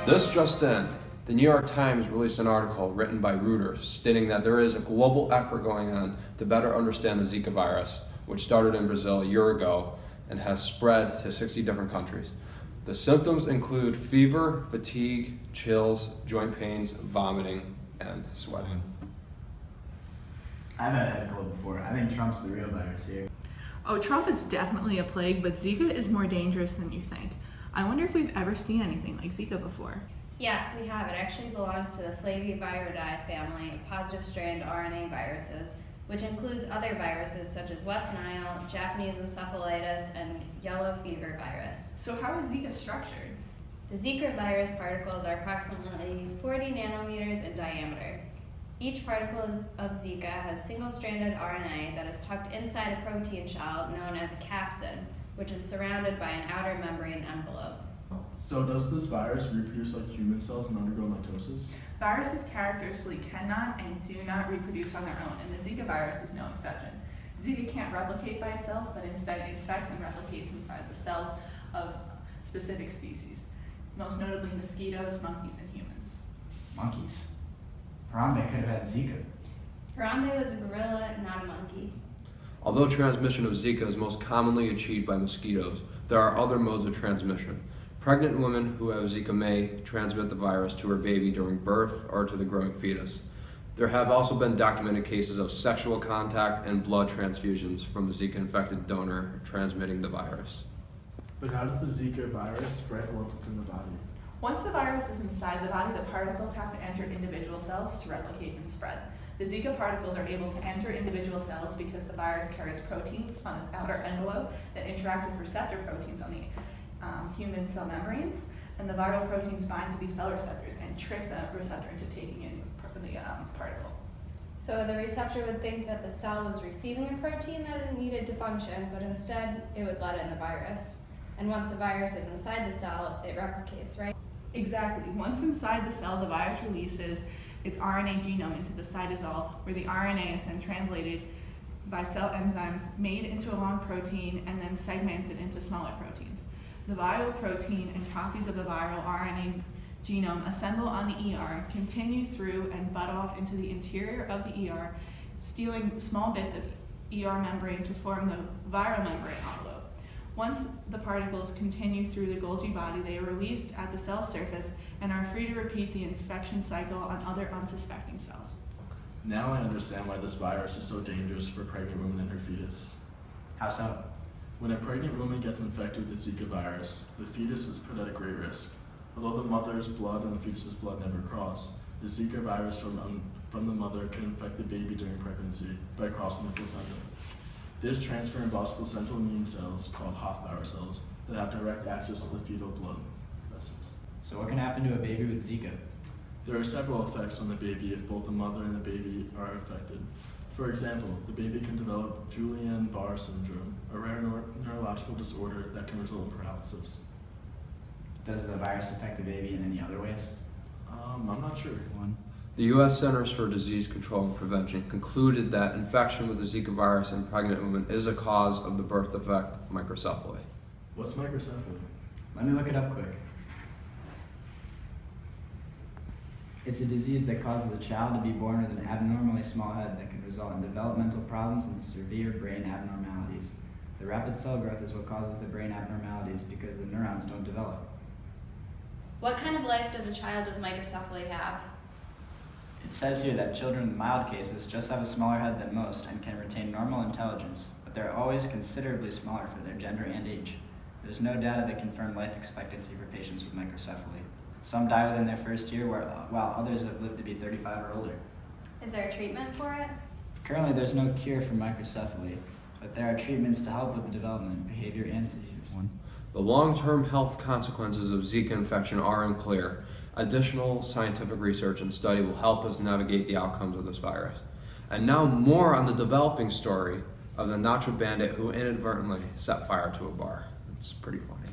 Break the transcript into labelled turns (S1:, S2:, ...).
S1: This just in, the New York Times released an article written by Reuters stating that there is a global effort going on to better understand the Zika virus, which started in Brazil a year ago and has spread to 60 different countries. The symptoms include fever, fatigue, chills, joint pains, vomiting, and sweating.
S2: I've had a head cold before. I think Trump's the real virus here.
S3: Oh, Trump is definitely a plague, but Zika is more dangerous than you think. I wonder if we've ever seen anything like Zika before.
S4: Yes, we have. It actually belongs to the Flaviviridae family of positive strand RNA viruses, which includes other viruses such as West Nile, Japanese encephalitis, and yellow fever virus.
S3: So how is Zika structured?
S4: The Zika virus particles are approximately 40 nanometers in diameter. Each particle of Zika has single-stranded RNA that is tucked inside a protein shell known as a capsid, which is surrounded by an outer membrane envelope.
S5: So does this virus reproduce like human cells and undergo mitosis?
S3: Viruses characteristically cannot and do not reproduce on their own, and the Zika virus is no exception. Zika can't replicate by itself, but instead infects and replicates inside the cells of specific species, most notably mosquitoes, monkeys, and humans.
S2: Monkeys. Harambe could have had Zika.
S4: Harambe was a gorilla, not a monkey.
S1: Although transmission of Zika is most commonly achieved by mosquitoes, there are other modes of transmission. Pregnant women who have Zika may transmit the virus to her baby during birth or to the growing fetus. There have also been documented cases of sexual contact and blood transfusions from a Zika-infected donor transmitting the virus.
S5: But how does the Zika virus spread once it's in the body?
S3: Once the virus is inside the body, the particles have to enter individual cells to replicate and spread. The Zika particles are able to enter individual cells because the virus carries proteins on its outer envelope that interact with receptor proteins on the human cell membranes, and the viral proteins bind to these cell receptors and trick the receptor into taking in the particle.
S4: So the receptor would think that the cell was receiving a protein that it needed to function, but instead it would let in the virus. And once the virus is inside the cell, it replicates, right?
S3: Exactly. Once inside the cell, the virus releases its RNA genome into the cytosol, where the RNA is then translated by cell enzymes, made into a long protein, and then segmented into smaller proteins. The viral protein and copies of the viral RNA genome assemble on the ER, continue through and bud off into the interior of the ER, stealing small bits of ER membrane to form the viral membrane envelope. Once the particles continue through the Golgi body, they are released at the cell surface and are free to repeat the infection cycle on other unsuspecting cells.
S5: Now I understand why this virus is so dangerous for pregnant women and her fetus.
S2: How so?
S5: When a pregnant woman gets infected with the Zika virus, the fetus is put at a great risk. Although the mother's blood and the fetus's blood never cross, the Zika virus from the mother can infect the baby during pregnancy by crossing the placenta. This transfer involves placental immune cells, called Hoffbauer cells, that have direct access to the fetal blood vessels.
S2: So what can happen to a baby with Zika?
S5: There are several effects on the baby if both the mother and the baby are affected. For example, the baby can develop Guillain-Barré syndrome, a rare neurological disorder that can result in paralysis.
S2: Does the virus affect the baby in any other ways?
S5: I'm not sure.
S1: The U.S. Centers for Disease Control and Prevention concluded that infection with the Zika virus in pregnant women is a cause of the birth defect microcephaly.
S5: What's microcephaly?
S2: Let me look it up quick. It's a disease that causes a child to be born with an abnormally small head that can result in developmental problems and severe brain abnormalities. The rapid cell growth is what causes the brain abnormalities because the neurons don't develop.
S4: What kind of life does a child with microcephaly have?
S2: It says here that children with mild cases just have a smaller head than most and can retain normal intelligence, but they're always considerably smaller for their gender and age. There's no data that confirm life expectancy for patients with microcephaly. Some die within their first year, while others have lived to be 35 or older.
S4: Is there a treatment for it?
S2: Currently, there's no cure for microcephaly, but there are treatments to help with the development, behavior, and seizures.
S1: The long-term health consequences of Zika infection are unclear. Additional scientific research and study will help us navigate the outcomes of this virus. And now more on the developing story of the nacho bandit who inadvertently set fire to a bar. It's pretty funny.